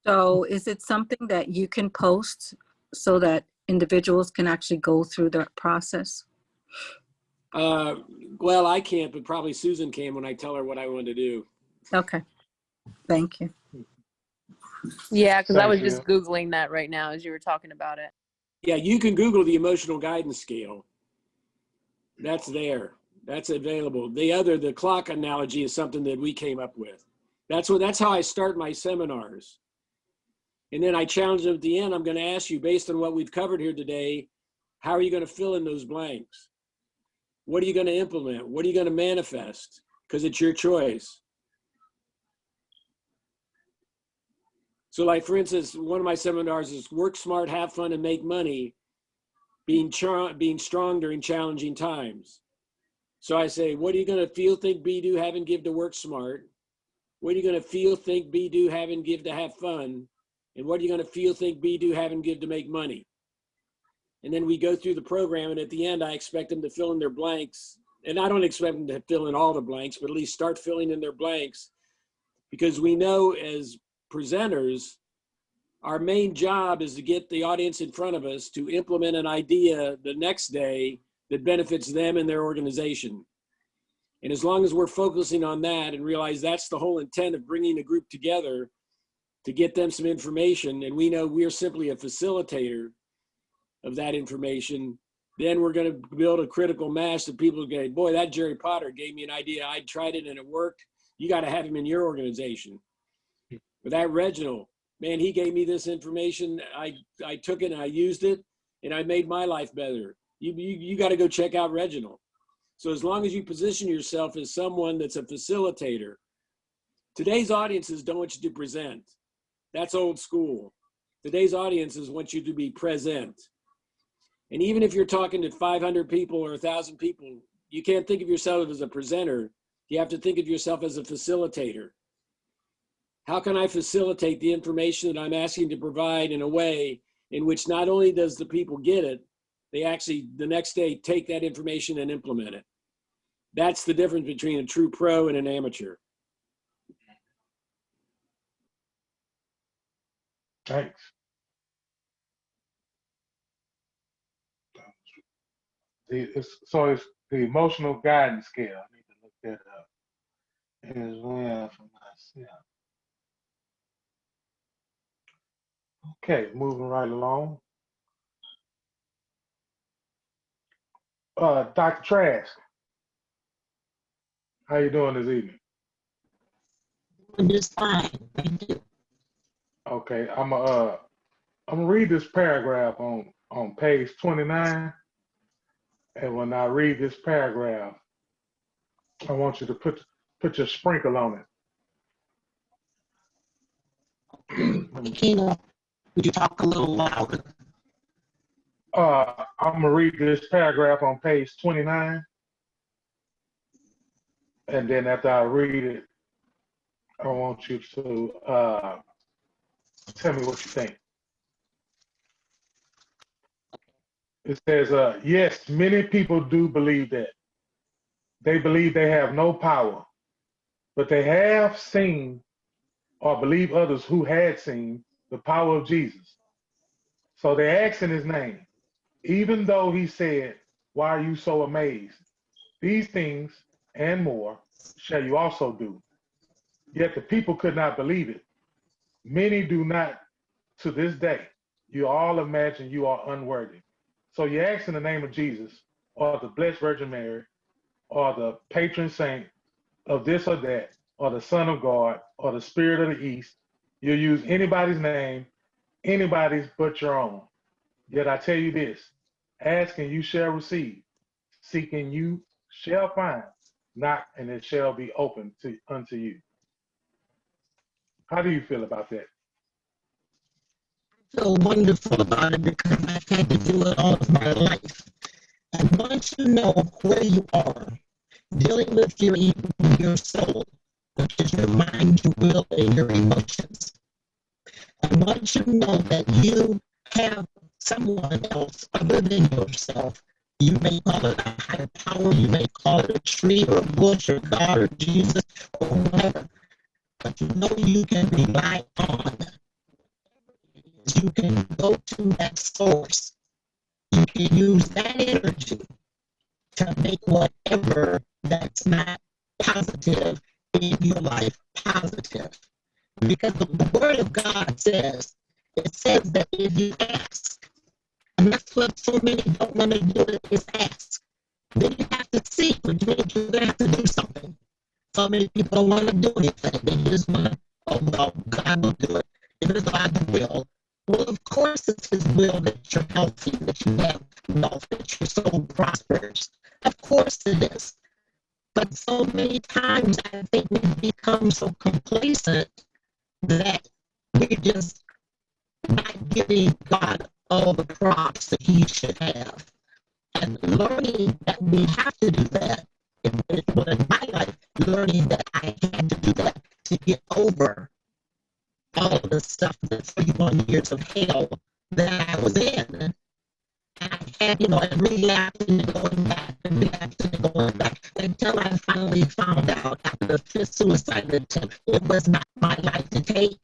[SPEAKER 4] So is it something that you can post so that individuals can actually go through the process?
[SPEAKER 5] Well, I can't, but probably Susan can when I tell her what I want to do.
[SPEAKER 4] Okay, thank you.
[SPEAKER 6] Yeah, because I was
[SPEAKER 2] Thank you.
[SPEAKER 6] just Googling that right now as you were talking about it.
[SPEAKER 5] Yeah, you can Google the emotional guidance scale. That's there. That's available. The clock analogy is something that we came up with. That's how I start my seminars. And then I challenge them at the end. I'm going to ask you, based on what we've covered here today, how are you going to fill in those blanks? What are you going to implement? What are you going to manifest? Because it's your choice. So like, for instance, one of my seminars is work smart, have fun, and make money, being strong during challenging times. So I say, what are you going to feel, think, be, do, have, and give to work smart? What are you going to feel, think, be, do, have, and give to have fun? And what are you going to feel, think, be, do, have, and give to make money? And then we go through the program, and at the end, I expect them to fill in their blanks. And I don't expect them to fill in all the blanks, but at least start filling in their blanks, because we know as presenters, our main job is to get the audience in front of us to implement an idea the next day that benefits them and their organization. And as long as we're focusing on that and realize that's the whole intent of bringing a group together to get them some information, and we know we're simply a facilitator of that information, then we're going to build a critical mass of people who go, boy, that Jerry Potter gave me an idea. I tried it and it worked. You got to have him in your organization. But that Reginald, man, he gave me this information. I took it and I used it and I made my life better. You got to go check out Reginald. So as long as you position yourself as someone that's a facilitator, today's audiences don't want you to present. That's old school. Today's audiences want you to be present. And even if you're talking to 500 people or 1,000 people, you can't think of yourself as a presenter. You have to think of yourself as a facilitator. How can I facilitate the information that I'm asking to provide in a way in which not only does the people get it, they actually the next day take that information and implement it? That's the difference between a true pro and an amateur.
[SPEAKER 2] Thanks. It's the emotional guidance scale. I need to look that up as well for myself. Okay, moving right along. Dr. Trask, how you doing this evening?
[SPEAKER 7] Just fine, thank you.
[SPEAKER 2] Okay, I'm gonna read this paragraph on page 29, and when I read this paragraph, I want you to put your sprinkle on it.
[SPEAKER 7] Kina, would you talk a little louder?
[SPEAKER 2] I'm gonna read this paragraph on page 29, and then after I read it, I want you to tell me what you think. It says, yes, many people do believe that. They believe they have no power, but they have seen or believe others who had seen the power of Jesus. So they asked in his name, even though he said, why are you so amazed? These things and more shall you also do. Yet the people could not believe it. Many do not to this day. You all imagine you are unworthy. So you ask in the name of Jesus, or the Blessed Virgin Mary, or the patron saint of this or that, or the Son of God, or the Spirit of the East. You'll use anybody's name, anybody's but your own. Yet I tell you this, ask and you shall receive, seek and you shall find, knock and it shall be opened unto you. How do you feel about that?
[SPEAKER 7] I feel wonderful about it because I've had to do it all of my life. And once you know where you are, dealing with your soul, which is your mind, your will, and your emotions. And once you know that you have someone else other than yourself, you may call it a higher power, you may call it a tree or a bush or God or Jesus or whatever, but you know you can rely on. You can go to that source. You can use that energy to make whatever that's not positive in your life positive. Because the word of God says, it says that if you ask, and that's what so many don't want to do it, is ask. Then you have to seek, which means you're going to have to do something. So many people don't want to do anything. They just want to, oh, well, God will do it. If it's God's will, well, of course it's His will that you're healthy, that you have wealth, that your soul prospers. Of course it is. But so many times I think we become so complacent that we're just not giving God all the props that He should have. And learning that we have to do that, in my life, learning that I had to do that to get over all of the stuff, the 31 years of hell that I was in. And I had, and relapsing and going back and relapsing and going back until I finally found out after the 5th suicide attempt, it was not my life to take.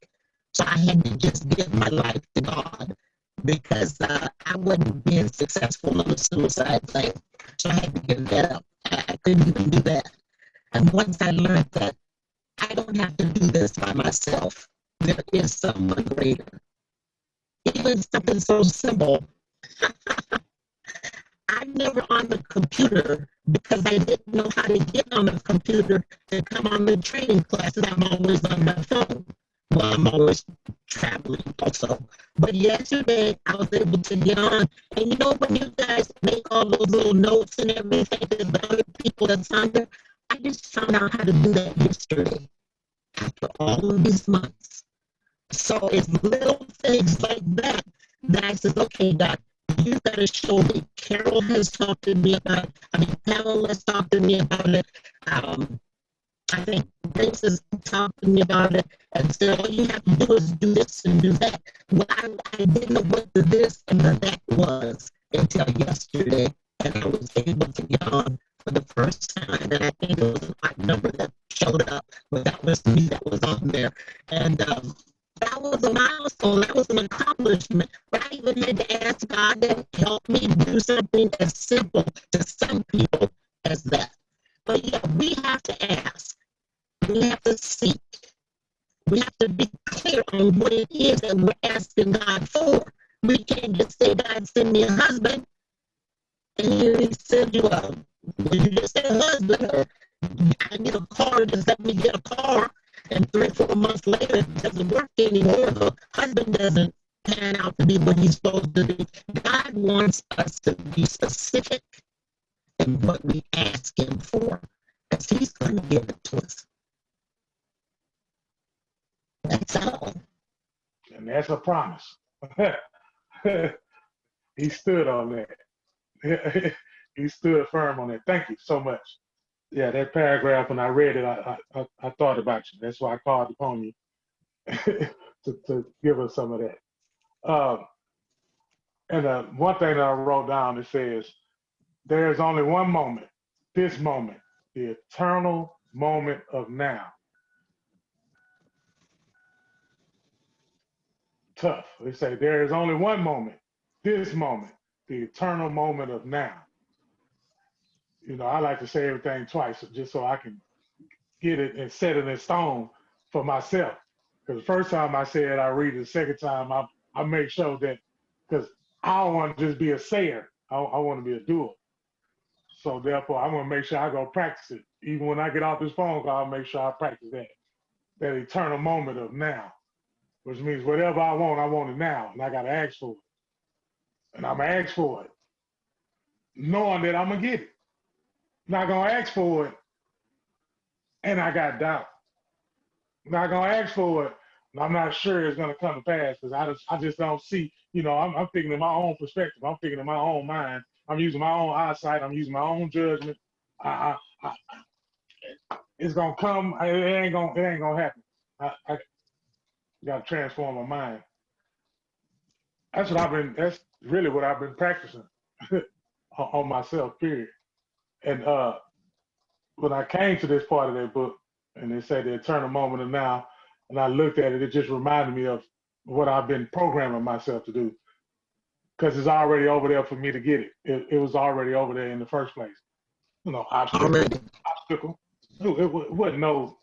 [SPEAKER 7] So I had to just give my life to God because I wasn't being successful on the suicide thing. So I had to give that up. I couldn't even do that. And once I learned that I don't have to do this by myself, there is someone greater. Even something so simple. I'm never on the computer because I didn't know how to get on the computer to come on the training classes. I'm always on my phone. Well, I'm always traveling also. But yesterday, I was able to get on. And when you guys make all those little notes and everything, there's the other people that's on there. I just found out how to do that yesterday after all of these months. So it's little things like that that I said, okay, Doc, you got to show me. Carol has talked to me about it. Pamela has talked to me about it. I think Grace has talked to me about it and said, all you have to do is do this and do that. Well, I didn't know what the this and the that was until yesterday, and I was able to get on for the first time, and I think it was an odd number that showed up, but that was me that was on there. And that was a milestone. That was an accomplishment. But I even had to ask God to help me do something as simple to some people as that. But yeah, we have to ask. We have to seek. We have to be clear on what it is that we're asking God for. We can't just say, God, send me a husband. And He send you a, you just say husband, or I need a car, just let me get a car. And 3 or 4 months later, it doesn't work anymore. The husband doesn't pan out to be what he's supposed to be. God wants us to be specific in what we ask Him for, because He's going to give it to us. That's all.
[SPEAKER 2] And that's a promise. He stood on that. He stood firm on that. Thank you so much. Yeah, that paragraph, when I read it, I thought about you. That's why I called upon you to give us some of that. And one thing that I wrote down, it says, there is only one moment, this moment, the eternal moment of now. Tough. They say there is only one moment, this moment, the eternal moment of now. You know, I like to say everything twice just so I can get it and set it in stone for myself. Because the first time I say it, I read it. The second time, I make sure that, because I don't want to just be a sayer. I want to be a doer. So therefore, I'm going to make sure I go practice it. Even when I get off this phone call, I'll make sure I practice that eternal moment of now, which means whatever I want it now. And I got to ask for it. And I'm going to ask for it, knowing that I'm going to get it. Not going to ask for it, and I got doubt. Not going to ask for it, and I'm not sure it's going to come to pass because I just don't see, you know, I'm thinking in my own perspective. I'm thinking in my own mind. I'm using my own eyesight. I'm using my own judgment. It's going to come. It ain't going to happen. I got to transform my mind. That's really what I've been practicing on myself, period. And when I came to this part of that book, and they said the eternal moment of now, and I looked at it, it just reminded me of what I've been programming myself to do, because it's already over there for me to get it. It was already over there in the first place. You know, obstacle. It wasn't no,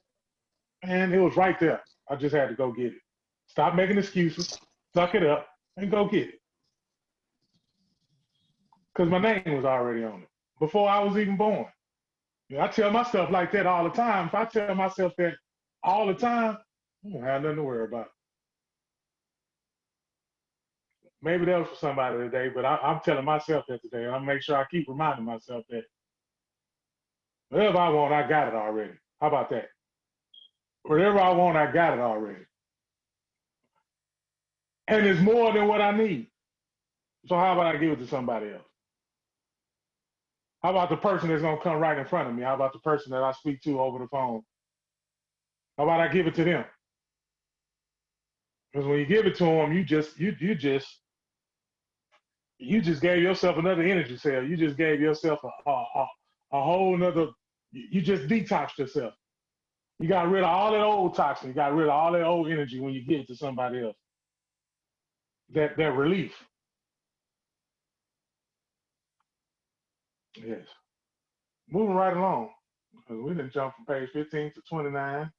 [SPEAKER 2] man, it was right there. I just had to go get it. Stop making excuses, suck it up, and go get it. Because my name was already on it before I was even born. You know, I tell myself like that all the time. If I tell myself that all the time, I don't have nothing to worry about. Maybe that was for somebody today, but I'm telling myself that today. And I'll make sure I keep reminding myself that whatever I want, I got it already. How about that? Whatever I want, I got it already. And it's more than what I need. So how about I give it to somebody else? How about the person that's going to come right in front of me? How about the person that I speak to over the phone? How about I give it to them? Because when you give it to them, you just gave yourself another energy cell. You just gave yourself a whole nother, you just detoxed yourself. You got rid of all that old toxin. You got rid of all that old energy when you give it to somebody else. That relief. Yes. Moving right along. We didn't jump from page 15 to 29.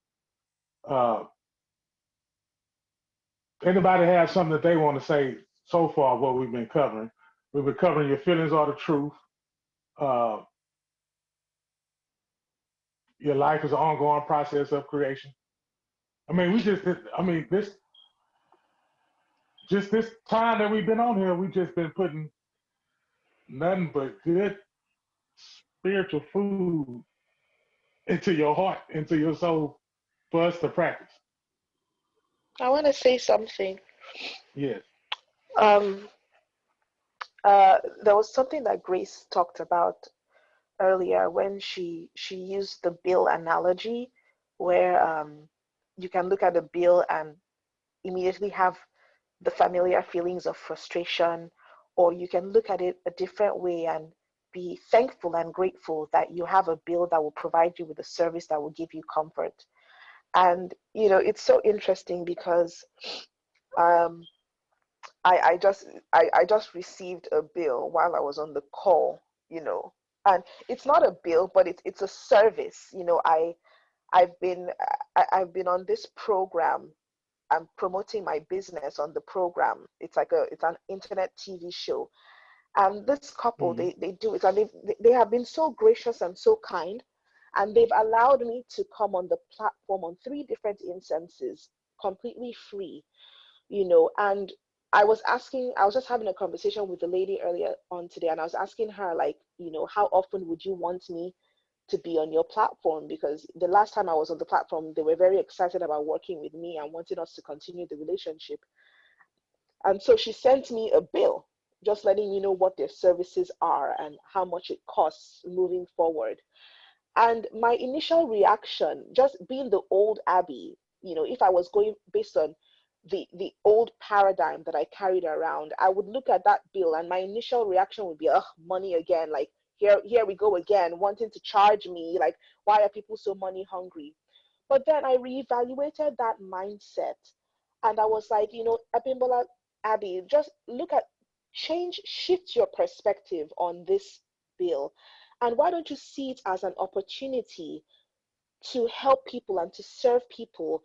[SPEAKER 2] Anybody have something that they want to say so far what we've been covering? We've been covering your feelings are the truth. Your life is an ongoing process of creation. I mean, this time that we've been on here, we've just been putting nothing but good spiritual food into your heart, into your soul for us to practice.
[SPEAKER 3] I want to say something.
[SPEAKER 2] Yes.
[SPEAKER 3] There was something that Grace talked about earlier when she used the bill analogy, where you can look at the bill and immediately have the familiar feelings of frustration, or you can look at it a different way and be thankful and grateful that you have a bill that will provide you with a service that will give you comfort. And you know, it's so interesting because I just received a bill while I was on the call, you know, and it's not a bill, but it's a service. You know, I've been on this program. I'm promoting my business on the program. It's an internet TV show, and this couple, they do it, and they have been so gracious and so kind, and they've allowed me to come on the platform on 3 different instances completely free, you know. And I was just having a conversation with the lady earlier on today, and I was asking her, like, you know, how often would you want me to be on your platform? Because the last time I was on the platform, they were very excited about working with me and wanting us to continue the relationship. And so she sent me a bill, just letting me know what their services are and how much it costs moving forward. And my initial reaction, just being the old Abby, you know, if I was going based on the old paradigm that I carried around, I would look at that bill and my initial reaction would be, ugh, money again. Like, here we go again, wanting to charge me. Like, why are people so money hungry? But then I reevaluated that mindset, and I was like, Abimbola, Abby, just shift your perspective on this bill. And why don't you see it as an opportunity to help people and to serve people?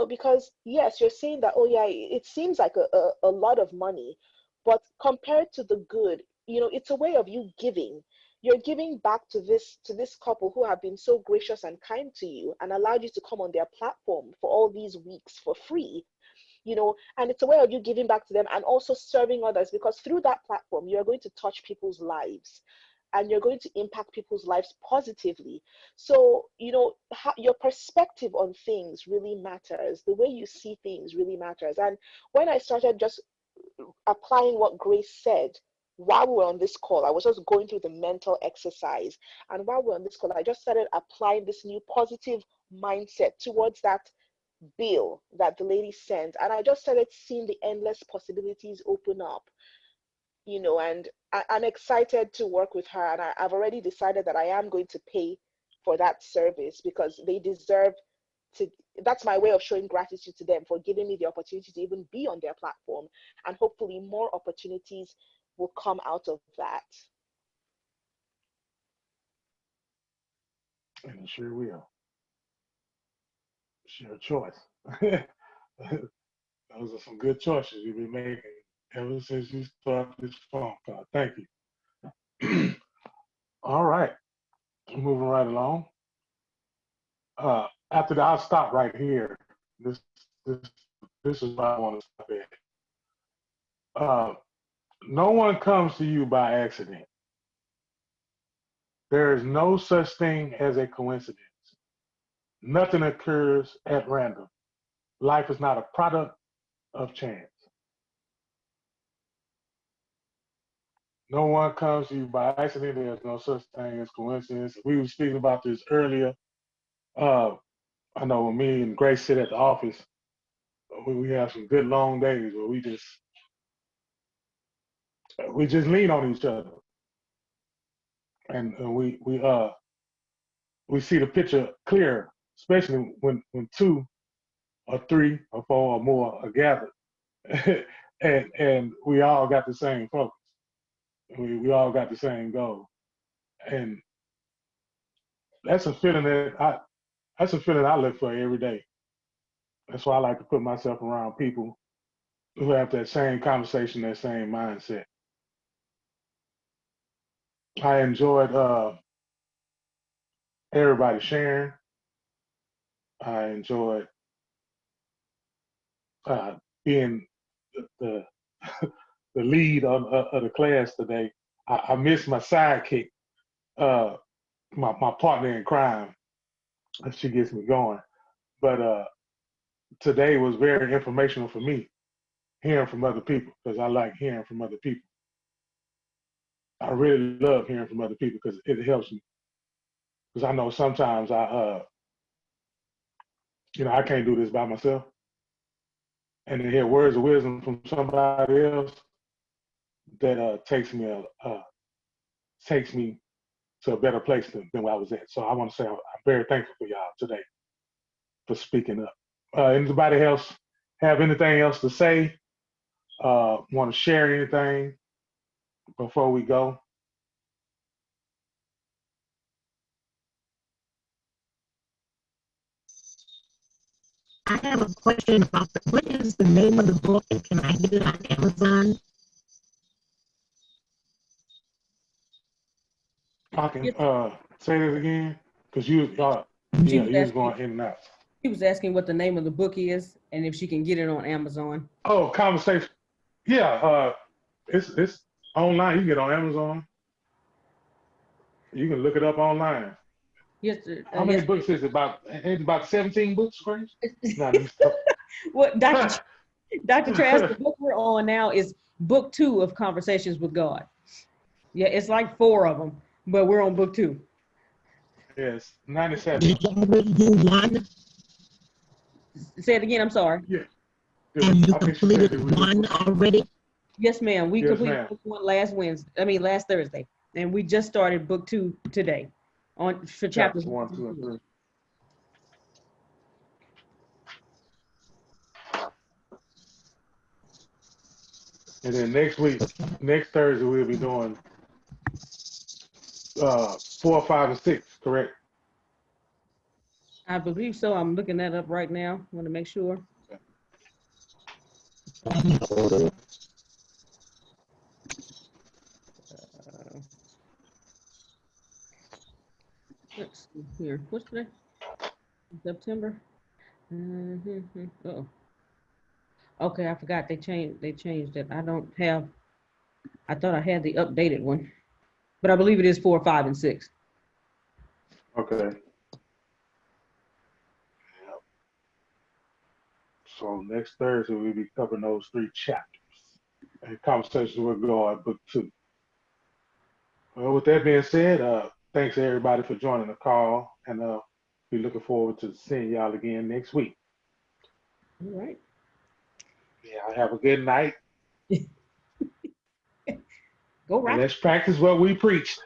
[SPEAKER 3] Because yes, you're saying that, oh yeah, it seems like a lot of money, but compared to the good, it's a way of you giving. You're giving back to this couple who have been so gracious and kind to you and allowed you to come on their platform for all these weeks for free. And it's a way of you giving back to them and also serving others, because through that platform, you're going to touch people's lives and you're going to impact people's lives positively. So, your perspective on things really matters. The way you see things really matters. And when I started just applying what Grace said while we were on this call, I was just going through the mental exercise. And while we're on this call, I just started applying this new positive mindset towards that bill that the lady sent. And I just started seeing the endless possibilities open up, and I'm excited to work with her. And I've already decided that I am going to pay for that service, because they deserve to. That's my way of showing gratitude to them for giving me the opportunity to even be on their platform. And hopefully more opportunities will come out of that.
[SPEAKER 2] And it sure will. It's your choice. Those are some good choices you've been making ever since you started this phone call. Thank you. All right, moving right along. After that, I'll stop right here. This this is what I want to stop at. No one comes to you by accident. There is no such thing as a coincidence. Nothing occurs at random. Life is not a product of chance. No one comes to you by accident. There's no such thing as coincidence. We were speaking about this earlier. I know when me and Grace sit at the office, we have some good long days where we just lean on each other, and we see the picture clear, especially when two or three or four or more are gathered, and we all got the same focus. We all got the same goal, and that's a feeling I look for every day. That's why I like to put myself around people who have that same conversation, that same mindset. I enjoyed everybody sharing. I enjoyed being the the lead of the class today. I miss my sidekick, my partner in crime. She gets me going. But today was very informational for me, hearing from other people, because I like hearing from other people. I really love hearing from other people because it helps me. Because I know sometimes I can't do this by myself. And to hear words of wisdom from somebody else, that takes me to a better place than where I was at. So I want to say I'm very thankful for y'all today for speaking up. Anybody else have anything else to say? Want to share anything before we go?
[SPEAKER 7] I have a question about what is the name of the book, and can I get it on Amazon?
[SPEAKER 2] I can say that again, because you was going in and out.
[SPEAKER 1] He was asking what the name of the book is and if she can get it on Amazon.
[SPEAKER 2] Oh, conversation. Yeah, it's online. You can get it on Amazon. You can look it up online.
[SPEAKER 1] Yes,
[SPEAKER 2] How many books is it? About 17 books, Grace? No,
[SPEAKER 1] What, Dr. Trask, the book we're on now is book 2 of Conversations with God. Yeah, it's like 4 of them, but we're on book 2.
[SPEAKER 2] Yes, 97.
[SPEAKER 7] Did you already do one?
[SPEAKER 1] Say it again, I'm sorry.
[SPEAKER 2] Yeah.
[SPEAKER 7] And you
[SPEAKER 2] I think she said
[SPEAKER 7] completed
[SPEAKER 2] that we
[SPEAKER 7] one
[SPEAKER 2] just,
[SPEAKER 7] already?
[SPEAKER 1] Yes, ma'am. We
[SPEAKER 2] yes,
[SPEAKER 1] completed
[SPEAKER 2] ma'am.
[SPEAKER 1] book one last Thursday. And we just started book 2 today for chapters
[SPEAKER 2] Chapters 1,
[SPEAKER 1] 1 through
[SPEAKER 2] 2, and
[SPEAKER 1] 3.
[SPEAKER 2] 3. And then next Thursday, we'll be doing 4, 5, and 6, correct?
[SPEAKER 1] I believe so. I'm looking that up right now. Want to make sure. Uh, let's see here. What's today? September. Oh, okay. I forgot they changed it. I don't have. I thought I had the updated one, but I believe it is 4, 5, and 6.
[SPEAKER 2] Okay. So next Thursday, we'll be covering those 3 chapters. And conversations will go on book 2. Well, with that being said, thanks everybody for joining the call, and be looking forward to seeing y'all again next week.
[SPEAKER 1] All right.
[SPEAKER 2] Yeah, have a good night.
[SPEAKER 1] Go
[SPEAKER 2] And
[SPEAKER 1] right.
[SPEAKER 2] let's practice what we preached.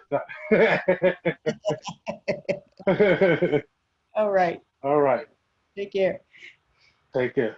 [SPEAKER 1] All right.
[SPEAKER 2] All right.
[SPEAKER 1] Take care.
[SPEAKER 2] Take care.